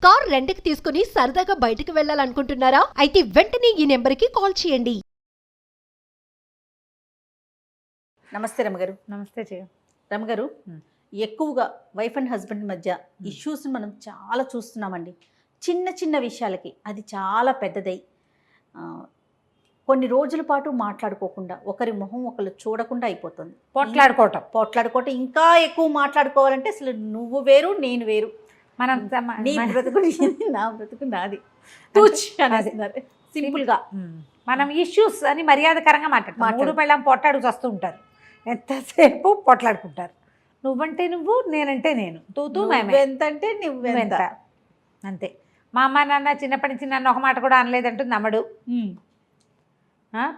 Car రెంట్‌కి తీసుకుని సరదాగా బయటికి వెళ్ళాలనుకుంటున్నారా? అయితే వెంటనే ఈ నెంబర్‌కి కాల్ చేయండి. నమస్తే రమగారు. నమస్తే జయ. రమగారు, ఎక్కువగా వైఫ్ అండ్ హస్బెండ్ మధ్య ఇష్యూస్ని మనం చాలా చూస్తున్నామండి. చిన్న చిన్న విషయాలకి అది చాలా పెద్దదై కొన్ని రోజుల పాటు మాట్లాడుకోకుండా, ఒకరి మొహం ఒకరు చూడకుండా అయిపోతుంది. పోట్లాడుకోవటం ఇంకా ఎక్కువ మాట్లాడుకోవాలంటే అసలు నువ్వు వేరు నేను వేరు, మనం నీ బ్రతుకు నా బ్రతుకు నాది సింపుల్గా మనం ఇష్యూస్ అని మర్యాదకరంగా మాట్లాడతాం. మూడు పెళ్ళం పొట్టాడుకు వస్తూ ఉంటారు, ఎంతసేపు పొట్లాడుకుంటారు. నువ్వంటే నువ్వు, నేనంటే నేను, తూతూ ఎంతంటే నువ్వెంత, అంతే. మా అమ్మ నాన్న చిన్నప్పటి నుంచి నన్ను ఒక మాట కూడా అనలేదంటూ నమ్మడు.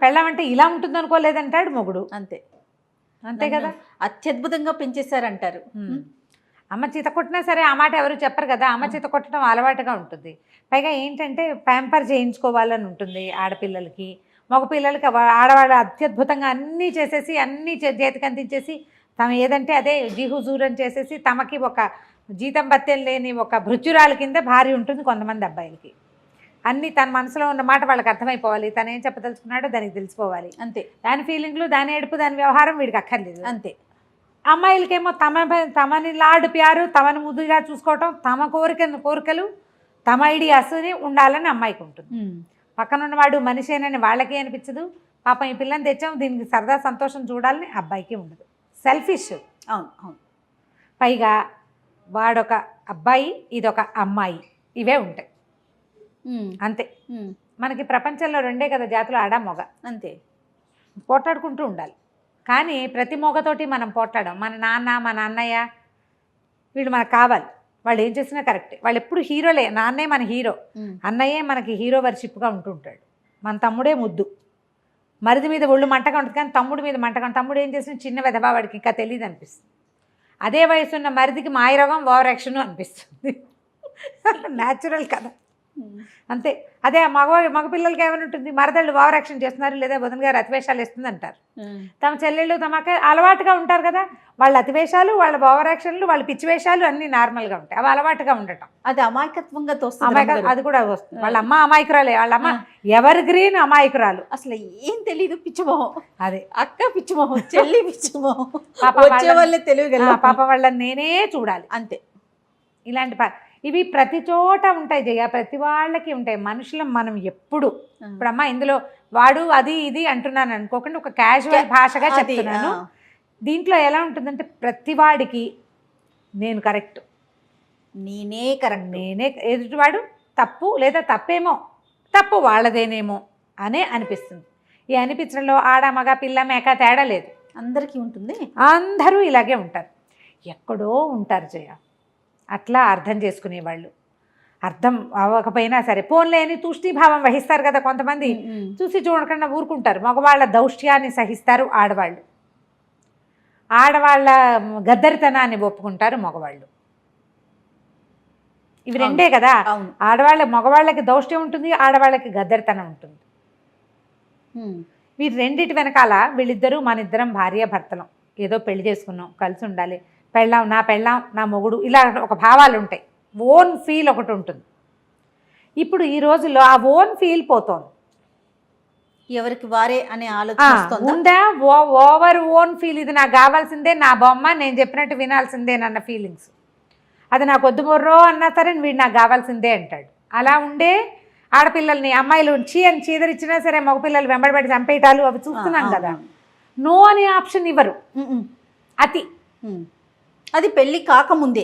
పెళ్ళమంటే ఇలా ఉంటుంది అనుకోలేదంటాడు మొగుడు. అంతే అంతే కదా. అత్యద్భుతంగా పెంచేశారంటారు. అమ్మ చేత కొట్టినా సరే ఆ మాట ఎవరు చెప్పరు కదా. అమ్మ చేత కొట్టడం అలవాటుగా ఉంటుంది. పైగా ఏంటంటే ప్యాంపర్ చేయించుకోవాలని ఉంటుంది ఆడపిల్లలకి. మగపిల్లలకి ఆడవాళ్ళు అత్యద్భుతంగా అన్నీ చేసేసి అన్నీ చేతికి అందించేసి తమ ఏదంటే అదే జీహుజూరం చేసేసి తమకి ఒక జీతం బత్తెం లేని ఒక భృత్యురాల కింద భార్య ఉంటుంది కొంతమంది అబ్బాయిలకి. అన్నీ తన మనసులో ఉన్న మాట వాళ్ళకి అర్థమైపోవాలి. తను ఏం చెప్పదలుచుకున్నాడో దానికి తెలిసిపోవాలి. అంతే. దాని ఫీలింగ్లు, దాని ఏడుపు, దాని వ్యవహారం వీడికి అక్కర్లేదు. అంతే. అమ్మాయిలకేమో తమని లాడు ప్యారు, తమని ముద్దుగా చూసుకోవటం, తమ కోరికలు, తమ ఐడియాస్ని ఉండాలని అమ్మాయికి ఉంటుంది. పక్కనున్నవాడు మనిషేనని వాళ్ళకి అనిపించదు. పాపం ఈ పిల్లని తెచ్చాం దీనికి సరదా సంతోషం చూడాలని అబ్బాయికి ఉండదు. సెల్ఫిష్. అవును అవును. పైగా వాడొక అబ్బాయి, ఇదొక అమ్మాయి, ఇవే ఉంటాయి. అంతే. మనకి ప్రపంచంలో రెండే కదా జాతులు, ఆడ మొగ. అంతే. పోట్లాడుకుంటూ ఉండాలి. కానీ ప్రతి మొగతోటి మనం పోట్లాడాం. మన నాన్న, మన అన్నయ్య వీళ్ళు మనకు కావాలి. వాళ్ళు ఏం చేసినా కరెక్టే. వాళ్ళు ఎప్పుడు హీరోలే. నాన్నే మన హీరో, అన్నయ్యే మనకి హీరో వర్షిప్గా ఉంటుంటాడు. మన తమ్ముడే ముద్దు. మరిది మీద ఒళ్ళు మంటగా ఉంటుంది కానీ తమ్ముడి మీద మంటగా. తమ్ముడు ఏం చేసిన చిన్న వెధవా, వాడికి ఇంకా తెలియదు అనిపిస్తుంది. అదే వయసున్న మరిదికి మాయరోగం, ఓవర్ యాక్షన్ అనిపిస్తుంది. న్యాచురల్ కదా. అంతే. అదే మగపిల్లలకి ఏమైనా ఉంటుంది, మరదళ్ళు ఓవర్ యాక్షన్ చేస్తున్నారు లేదా బుధన్ గారు అతివేషాలు ఇస్తుంది అంటారు. తమ చెల్లెళ్ళు తమకి అలవాటుగా ఉంటారు కదా. వాళ్ళ అతివేషాలు, వాళ్ళ ఓవర్ యాక్షన్లు, వాళ్ళ పిచ్చివేషాలు అన్నీ నార్మల్గా ఉంటాయి. అవి అలవాటుగా ఉండటం. అది అమాయకత్వంగా అది కూడా వస్తుంది. వాళ్ళ అమ్మ అమాయకురాలే. వాళ్ళ అమ్మ ఎవర్ గ్రీన్ అమాయకురాలు. అసలు ఏం తెలీదు, పిచ్చిమోహం. అదే అక్క పిచ్చిమోహం, చెల్లి పిచ్చిమోహం. పాప వాళ్ళని నేనే చూడాలి. అంతే. ఇలాంటి ఇవి ప్రతి చోట ఉంటాయి జయ, ప్రతి వాళ్ళకి ఉంటాయి. మనుషులం మనం ఎప్పుడు. ఇప్పుడు అమ్మ ఇందులో వాడు అది ఇది అంటున్నాను అనుకోకుండా ఒక క్యాజువల్ భాషగా చెప్తున్నాను. దీంట్లో ఎలా ఉంటుందంటే ప్రతివాడికి నేను కరెక్ట్, నేనే కరెక్ట్, నేనే ఎదుటివాడు తప్పు లేదా తప్పేమో, తప్పు వాళ్ళదేనేమో అనే అనిపిస్తుంది. ఈ అనిపించడంలో ఆడ మగ పిల్ల మేక తేడా లేదు, అందరికీ ఉంటుంది. అందరూ ఇలాగే ఉంటారు. ఎక్కడో ఉంటారు జయ అట్లా అర్థం చేసుకునేవాళ్ళు. అర్థం అవ్వకపోయినా సరే పోన్లేని తూష్ణీభావం వహిస్తారు కదా కొంతమంది. చూసి చూడకుండా ఊరుకుంటారు. మగవాళ్ళ దౌష్ట్యాన్ని సహిస్తారు ఆడవాళ్ళు. ఆడవాళ్ళ గద్దరితనాన్ని ఒప్పుకుంటారు మగవాళ్ళు. ఇవి రెండే కదా. మగవాళ్ళకి దౌష్ట్యం ఉంటుంది, ఆడవాళ్ళకి గద్దరితనం ఉంటుంది. వీరి రెండిటి వెనకాల వీళ్ళిద్దరూ మనిద్దరం భార్య భర్తలం, ఏదో పెళ్లి చేసుకున్నాం, కలిసి ఉండాలి, నా పెళ్ళాం నా మొగుడు, ఇలా ఒక భావాలు ఉంటాయి. ఓన్ ఫీల్ ఒకటి ఉంటుంది. ఇప్పుడు ఈ రోజుల్లో ఆ ఓన్ ఫీల్ పోతోంది. ఎవరికి వారే అనే ఆలోచన ఉందా? Over own feel. ఇది నాకు కావాల్సిందే, నా బొమ్మ, నేను చెప్పినట్టు వినాల్సిందేనన్న ఫీలింగ్స్. అది నాకు వద్దు మొర్రో అన్నా సరే వీడు నాకు కావాల్సిందే అంటాడు. అలా ఉండే ఆడపిల్లల్ని అమ్మాయిలు అని చీదరిచ్చినా సరే మగపిల్లలు వెంబడిపడి చంపేయటాలు అవి చూస్తున్నాం కదా. నో అనే ఆప్షన్ ఇవ్వరు. అది పెళ్లి కాకముందే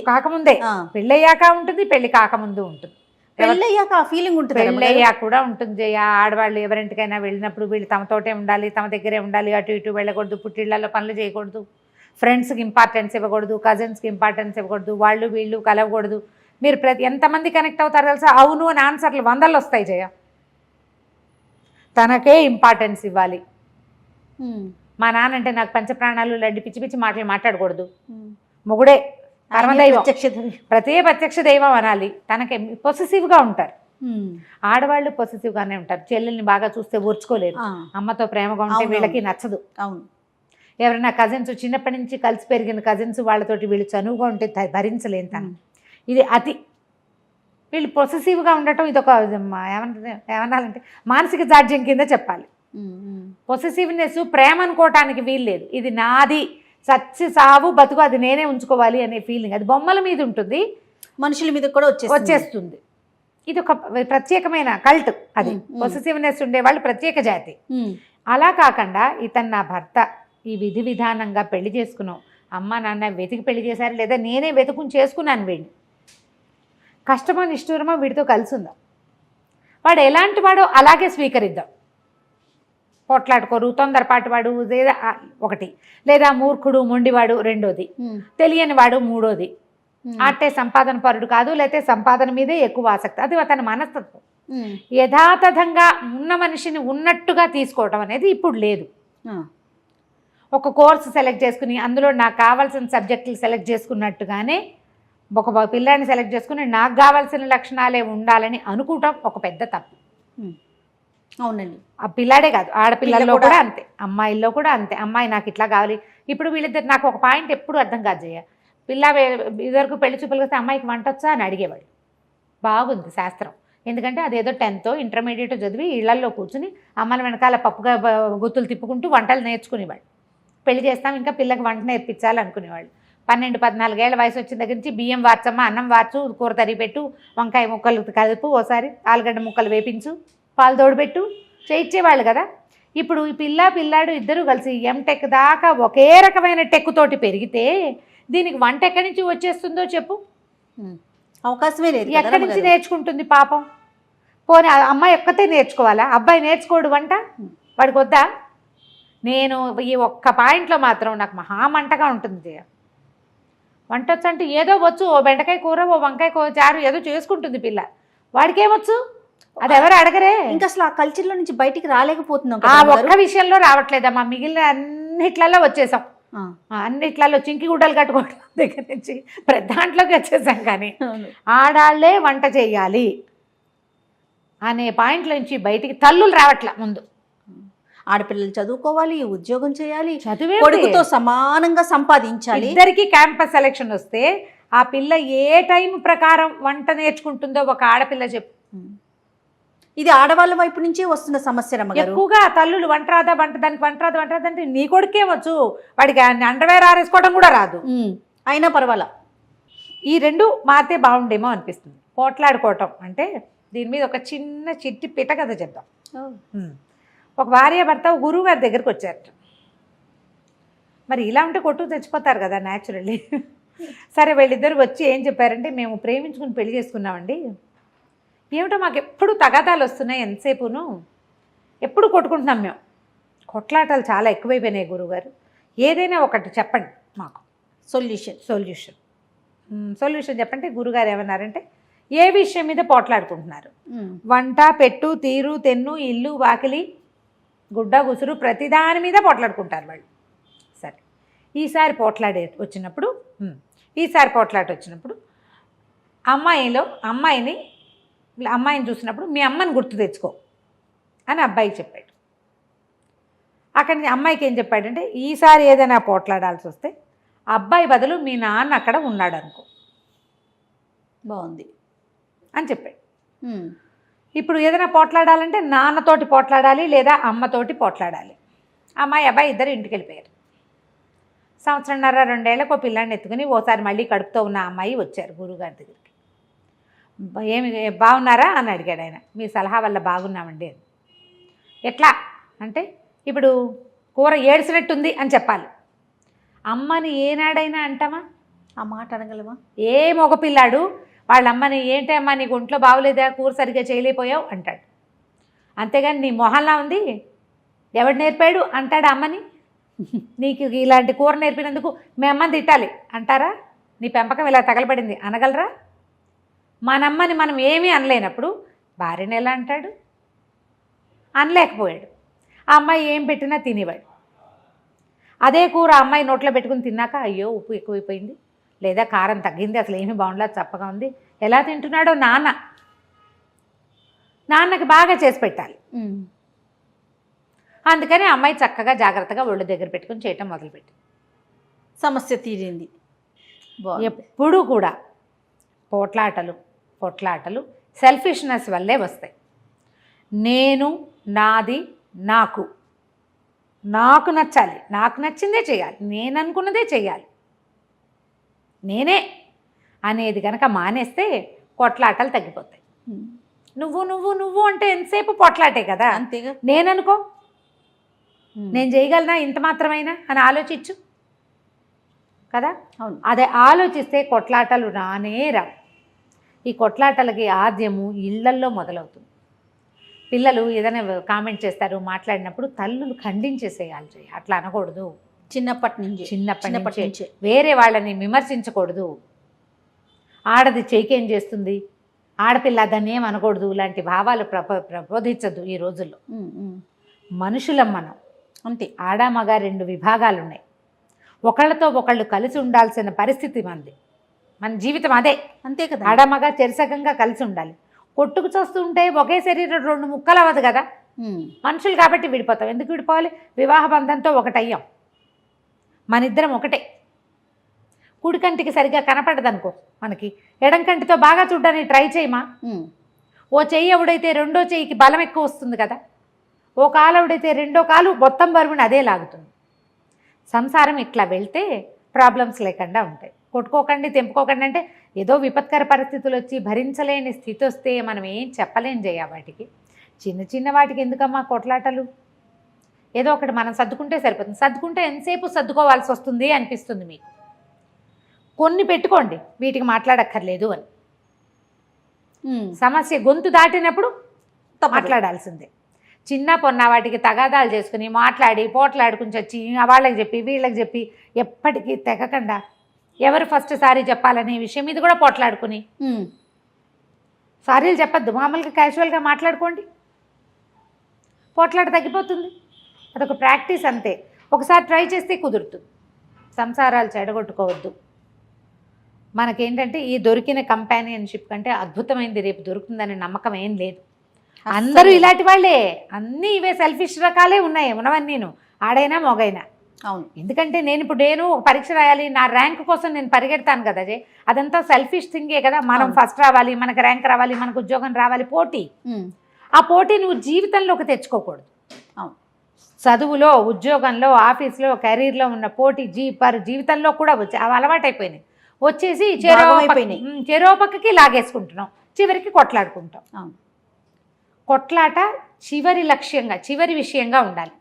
పెళ్ళయ్యాక ఉంటుంది, పెళ్లి కాకముందు ఉంటుంది. పెళ్ళయ్యాక ఆ ఫీలింగ్ ఉంటుంది, పెళ్ళయ్యాక కూడా ఉంటుంది. ఆడవాళ్ళు ఎవరింటికైనా వెళ్ళినప్పుడు వీళ్ళు తమతోటే ఉండాలి, తమ దగ్గరే ఉండాలి, అటు ఇటు వెళ్ళకూడదు, పుట్టిళ్లలో పనులు చేయకూడదు, ఫ్రెండ్స్కి ఇంపార్టెన్స్ ఇవ్వకూడదు, కజిన్స్కి ఇంపార్టెన్స్ ఇవ్వకూడదు, వాళ్ళు వీళ్ళు కలవకూడదు. మీరు ఎంతమంది కనెక్ట్ అవుతారో తెలుసా? అవును అని ఆన్సర్లు 100 వస్తాయి జయ. తనకే ఇంపార్టెన్స్ ఇవ్వాలి. మా నాన్న అంటే నాకు పంచప్రాణాలు లాంటి పిచ్చి పిచ్చి మాటలు మాట్లాడకూడదు. మొగుడే పరమదైవం, ప్రత్యక్ష దైవం అనాలి. తనకి పొసెసివ్గా ఉంటారు. ఆడవాళ్ళు పొసెసివ్గానే ఉంటారు. చెల్లెల్ని బాగా చూస్తే ఓర్చుకోలేరు, అమ్మతో ప్రేమగా ఉంటే వీళ్ళకి నచ్చదు. అవును. ఎవరైనా కజిన్స్, చిన్నప్పటి నుంచి కలిసి పెరిగిన కజిన్స్ వాళ్ళతోటి వీళ్ళు చనువుగా ఉంటే భరించలేని తను. ఇది అతి. వీళ్ళు పొసెసివ్గా ఉండటం ఇదొక ఏమన్నాలంటే మానసిక జాడ్యం కింద చెప్పాలి. పొసెసివ్నెస్ ప్రేమ అనుకోవటానికి వీల్లేదు. ఇది నాది, చచ్చి సావు బతుకు అది నేనే ఉంచుకోవాలి అనే ఫీలింగ్. అది బొమ్మల మీద ఉంటుంది, మనుషుల మీద కూడా వచ్చేస్తుంది. ఇది ఒక ప్రత్యేకమైన కల్ట్. అది పొసెసివ్నెస్ ఉండేవాళ్ళు ప్రత్యేక జాతి. అలా కాకుండా ఇతను నా భర్త, ఈ విధి విధానంగా పెళ్లి చేసుకున్నావు, అమ్మ నాన్న వెతికి పెళ్లి చేశారు లేదా నేనే వెతుకుని చేసుకున్నాను వీడిని, కష్టమో నిష్ఠూరమో వీడితో కలిసి ఉందాం, వాడు ఎలాంటి వాడో అలాగే స్వీకరిద్దాం. పొట్లాడుకోరు, తొందరపాటు వాడు లేదా ఒకటి, లేదా మూర్ఖుడు మొండివాడు రెండోది, తెలియని వాడు మూడోది, అంటే సంపాదన పరుడు కాదు, లేకపోతే సంపాదన మీదే ఎక్కువ ఆసక్తి, అది అతని మనస్తత్వం. యథాతథంగా ఉన్న మనిషిని ఉన్నట్టుగా తీసుకోవటం అనేది ఇప్పుడు లేదు. ఒక కోర్సు సెలెక్ట్ చేసుకుని అందులో నాకు కావాల్సిన సబ్జెక్టులు సెలెక్ట్ చేసుకున్నట్టుగానే ఒక పిల్లాడిని సెలెక్ట్ చేసుకుని నాకు కావాల్సిన లక్షణాలే ఉండాలని అనుకోవటం ఒక పెద్ద తప్పు. అవునండి. ఆ పిల్లాడే కాదు, ఆడపిల్లల్లో కూడా అంతే, అమ్మాయిల్లో కూడా అంతే. అమ్మాయి నాకు ఇట్లా కావాలి. ఇప్పుడు వీళ్ళిద్దరు నాకు ఒక పాయింట్ ఎప్పుడు అర్థం కాదు జయ, పిల్ల ఇదివరకు పెళ్లి చూపులు వస్తే అమ్మాయికి వంట వచ్చా అని అడిగేవాళ్ళు. బాగుంది శాస్త్రం, ఎందుకంటే అదేదో 10th ఇంటర్మీడియట్ చదివి ఇళ్లల్లో కూర్చుని అమ్మల వెనకాల పప్పుగా గుత్తులు తిప్పుకుంటూ వంటలు నేర్చుకునేవాళ్ళు. పెళ్లి చేస్తాం ఇంకా పిల్లకి వంట నేర్పించాలి అనుకునేవాళ్ళు. 12-14 ఏళ్ల వయసు వచ్చిన దగ్గర నుంచి బియ్యం వార్చమ్మా, అన్నం వార్చు, కూర తరిగి పెట్టు, వంకాయ ముక్కలు కలుపు, ఓసారి ఆలుగడ్డ ముక్కలు వేపించు, పాలు తోడుపెట్టు చేయించేవాళ్ళు కదా. ఇప్పుడు ఈ పిల్లాడు ఇద్దరు కలిసి ఎంటెక్ దాకా ఒకే రకమైన టెక్ తోటి పెరిగితే దీనికి వంట ఎక్కడి నుంచి వచ్చేస్తుందో చెప్పు? అవకాశమే లేదు. ఎక్కడి నుంచి నేర్చుకుంటుంది పాపం? పోనీ అమ్మాయి ఒక్కతే నేర్చుకోవాలా, అబ్బాయి నేర్చుకోడు వంట? వాడికి వద్దా? నేను ఈ ఒక్క పాయింట్లో మాత్రం నాకు మహామంటగా ఉంటుంది. వంట వచ్చు అంటే ఏదో వచ్చు, ఓ బెండకాయ కూర, ఓ వంకాయ చారు ఏదో చేసుకుంటుంది పిల్ల, వాడికేమొచ్చు? అది ఎవరు అడగరే. ఇంకా అసలు ఆ కల్చర్లో నుంచి బయటికి రాలేకపోతున్నాం. ఆ ఒక్క విషయంలో రావట్లేదమ్మా, మిగిలిన అన్నిట్లలో వచ్చేసాం. అన్నిట్లలో చింకి గుడ్డలు కట్టుకోవడం దగ్గర నుంచి ప్రతి దాంట్లోకి వచ్చేసాం. కానీ ఆడాళ్లే వంట చేయాలి అనే పాయింట్ల నుంచి బయటికి తల్లులు రావట్లే. ముందు ఆడపిల్లలు చదువుకోవాలి, ఉద్యోగం చేయాలి, చదివే కొడుకుతో సమానంగా సంపాదించాలి. ఇద్దరికి క్యాంపస్ సెలెక్షన్ వస్తే ఆ పిల్ల ఏ టైం ప్రకారం వంట నేర్చుకుంటుందో ఒక ఆడపిల్ల చెప్పు. ఇది ఆడవాళ్ళ వైపు నుంచే వస్తున్న సమస్య రమ్మగారు. ఎక్కువగా తల్లులు వంట రాదా, దానికి వంట రాదా అంటే నీ కొడుకేమొచ్చు, వాడికి అండర్వేర్ ఆరేసుకోవడం కూడా రాదు, అయినా పర్వాలా. ఈ రెండు మారితే బాగుండేమో అనిపిస్తుంది. పోట్లాడుకోవటం అంటే దీని మీద ఒక చిన్న చిట్టి పిట కథ చెప్దాం. ఒక భార్య భర్త గురువు గారి దగ్గరికి వచ్చారట. మరి ఇలా ఉంటే కొట్టు తెచ్చిపోతారు కదా న్యాచురల్లీ. సరే వీళ్ళిద్దరు వచ్చి ఏం చెప్పారంటే, మేము ప్రేమించుకుని పెళ్లి చేసుకున్నామండి, ఏమిటో మాకు ఎప్పుడు తగాదాలు వస్తున్నాయి, ఎంతసేపును ఎప్పుడు కొట్టుకుంటున్నాం మేము, కొట్లాటలు చాలా ఎక్కువైపోయినాయి గురువుగారు, ఏదైనా ఒకటి చెప్పండి మాకు సొల్యూషన్ చెప్పంటే గురుగారు ఏమన్నారంటే, ఏ విషయం మీద పోట్లాడుకుంటున్నారు? వంట పెట్టు తీరు తెన్ను ఇల్లు వాకిలి గుడ్డ గుసురు ప్రతిదాని మీద పోట్లాడుకుంటారు వాళ్ళు. సరే ఈసారి పోట్లాట వచ్చినప్పుడు అమ్మాయిని చూసినప్పుడు మీ అమ్మని గుర్తు తెచ్చుకో అని అబ్బాయికి చెప్పాడు. అక్కడి నుంచి అమ్మాయికి ఏం చెప్పాడంటే, ఈసారి ఏదైనా పోట్లాడాల్సి వస్తే అబ్బాయి బదులు మీ నాన్న అక్కడ ఉన్నాడు అనుకో, బాగుంది అని చెప్పాడు. ఇప్పుడు ఏదైనా పోట్లాడాలంటే నాన్నతోటి పోట్లాడాలి లేదా అమ్మతోటి పోట్లాడాలి. అమ్మాయి అబ్బాయి ఇద్దరు ఇంటికి వెళ్ళిపోయారు. 1.5-2 ఏళ్ళకు పిల్లాన్ని ఎత్తుకుని ఓసారి మళ్ళీ కడుపుతో ఉన్న అమ్మాయి వచ్చారు గురువుగారి దగ్గరికి. ఏమి బాగున్నారా అని అడిగాడు ఆయన. మీ సలహా వల్ల బాగున్నామండి అని. ఎట్లా అంటే, ఇప్పుడు కూర ఏడ్చినట్టుంది అని చెప్పాలి. అమ్మని ఏనాడైనా అంటామా? ఆ మాట అనగలమా? ఏ మగపిల్లాడు వాళ్ళ అమ్మని ఏంటి అమ్మా నీకు ఒంట్లో బాగోలేదా, కూర సరిగ్గా చేయలేకపోయావు అంటాడు. అంతేగాని నీ మొహల్లా ఉంది ఎవడు నేర్పాడు అంటాడు అమ్మని. నీకు ఇలాంటి కూర నేర్పినందుకు మీ అమ్మని తిట్టాలి అంటారా? నీ పెంపకం ఇలా తగలబడింది అనగలరా? మనమ్మని మనం ఏమీ అనలేనప్పుడు భార్యని ఎలా అంటాడు? అనలేకపోయాడు. ఆ అమ్మాయి ఏం పెట్టినా తినేవాడు. అదే కూర అమ్మాయి నోట్లో పెట్టుకుని తిన్నాక, అయ్యో ఉప్పు ఎక్కువైపోయింది లేదా కారం తగ్గింది, అసలు ఏమీ బాగుండలా చప్పగా ఉంది, ఎలా తింటున్నాడో నాన్నకి బాగా చేసి పెట్టాలి. అందుకని అమ్మాయి చక్కగా జాగ్రత్తగా ఒళ్ళు దగ్గర పెట్టుకుని చేయటం మొదలుపెట్టి సమస్య తీరింది. ఎప్పుడూ కూడా పోట్లాటలు కొట్లాటలు సెల్ఫిష్నెస్ వల్లే వస్తాయి. నేను, నాది, నాకు నచ్చాలి, నాకు నచ్చిందే చేయాలి, నేను అనుకున్నదే చేయాలి, నేనే అనేది కనుక మానేస్తే కొట్లాటలు తగ్గిపోతాయి. నువ్వు నువ్వు నువ్వు అంటే ఎంతసేపు పొట్లాటే కదా. అంతేగా. నేననుకో, నేను చేయగలనా ఇంత మాత్రమైనా అని ఆలోచించు కదా. అవును. అదే ఆలోచిస్తే కొట్లాటలు రానే రావు. ఈ కొట్లాటలకి ఆద్యము ఇళ్లల్లో మొదలవుతుంది. పిల్లలు ఏదైనా కామెంట్ చేస్తారు, మాట్లాడినప్పుడు తల్లులు ఖండించేసేయాలి. అట్లా అనకూడదు. చిన్నప్పటి నుంచి వేరే వాళ్ళని విమర్శించకూడదు. ఆడది చేకేం చేస్తుంది, ఆడపిల్ల దాన్ని ఏం అనకూడదు, ఇలాంటి భావాలు ప్రబోధించదు ఈ రోజుల్లో. మనుషులం మనం, అంతే. ఆడ మగ 2 విభాగాలు ఉన్నాయి. ఒకళ్ళతో ఒకళ్ళు కలిసి ఉండాల్సిన పరిస్థితి మనది. మన జీవితం అదే. అంతే కదా. ఆడ మగ చెరసగంగా కలిసి ఉండాలి. కొట్టుకు చూస్తుంటే ఒకే శరీరం 2 ముక్కలు అవ్వదు కదా. మనుషులు కాబట్టి విడిపోతాం. ఎందుకు విడిపోవాలి? వివాహ బంధంతో ఒకటయ్యాం. మన ఇద్దరం ఒకటే. కుడి కంటికి సరిగ్గా కనపడదనుకో మనకి, ఎడం కంటితో బాగా చూడడానికి ట్రై చేయమా. ఓ చెయ్యి ఎవడైతే రెండో చెయ్యికి బలం ఎక్కువ వస్తుంది కదా. ఓ కాలు ఎవడైతే రెండో కాలు మొత్తం బరువుని అదే లాగుతుంది. సంసారం ఇట్లా వెళ్తే ప్రాబ్లమ్స్ లేకుండా ఉంటాయి. కొట్టుకోకండి, తెంపుకోకండి అంటే ఏదో విపత్కర పరిస్థితులు వచ్చి భరించలేని స్థితి వస్తే మనం ఏం చెప్పలేం చేయ. వాటికి చిన్న చిన్న వాటికి ఎందుకమ్మా కొట్లాటలు? ఏదో ఒకటి మనం సర్దుకుంటే సరిపోతుంది. సర్దుకుంటే ఎంతసేపు సర్దుకోవాల్సి వస్తుంది అనిపిస్తుంది మీకు. కొన్ని పెట్టుకోండి, వీటికి మాట్లాడక్కర్లేదు అని. సమస్య గొంతు దాటినప్పుడు మాట్లాడాల్సిందే. చిన్న పొన్న వాటికి తగాదాలు చేసుకుని మాట్లాడి పోట్లాడుకుని వచ్చి వాళ్ళకి చెప్పి వీళ్ళకి చెప్పి ఎప్పటికీ తెగకుండా ఎవరు ఫస్ట్ సారీ చెప్పాలనే విషయం మీద కూడా పోట్లాడుకుని సారీలు చెప్పద్దు, మామూలుగా క్యాజువల్గా మాట్లాడుకోండి. పోట్లాట తగ్గిపోతుంది. అదొక ప్రాక్టీస్ అంతే. ఒకసారి ట్రై చేస్తే కుదురుతుంది. సంసారాలు చెడగొట్టుకోవద్దు. మనకేంటంటే ఈ దొరికిన కంపానియన్షిప్ కంటే అద్భుతమైనది రేపు దొరుకుతుందనే నమ్మకం ఏం లేదు. అందరూ ఇలాంటి వాళ్ళే, అన్నీ ఇవే సెల్ఫిష్ రకాలే ఉన్నాయి ఉన్నవన్నీను, ఆడైనా మొగైనా. అవును. ఎందుకంటే నేను ఒక పరీక్ష రాయాలి, నా ర్యాంక్ కోసం నేను పరిగెడతాను కదా. అదంతా సెల్ఫిష్ థింగే కదా. మనం ఫస్ట్ రావాలి, మనకు ర్యాంక్ రావాలి, మనకు ఉద్యోగం రావాలి, పోటీ. ఆ పోటీ నువ్వు జీవితంలోకి తెచ్చుకోకూడదు. అవును. చదువులో, ఉద్యోగంలో, ఆఫీస్లో, కెరీర్లో ఉన్న పోటీ జీవితంలో కూడా అవి అలవాటైపోయినాయి. వచ్చేసి చెరో పక్కకి లాగేసుకుంటున్నాం, చివరికి కొట్లాడుకుంటాం. కొట్లాట చివరి లక్ష్యంగా, చివరి విషయంగా ఉండాలి,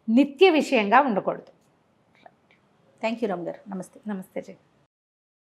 నిత్య విషయంగా ఉండకూడదు. థ్యాంక్ యూ రామ్ గారు. నమస్తే. నమస్తే.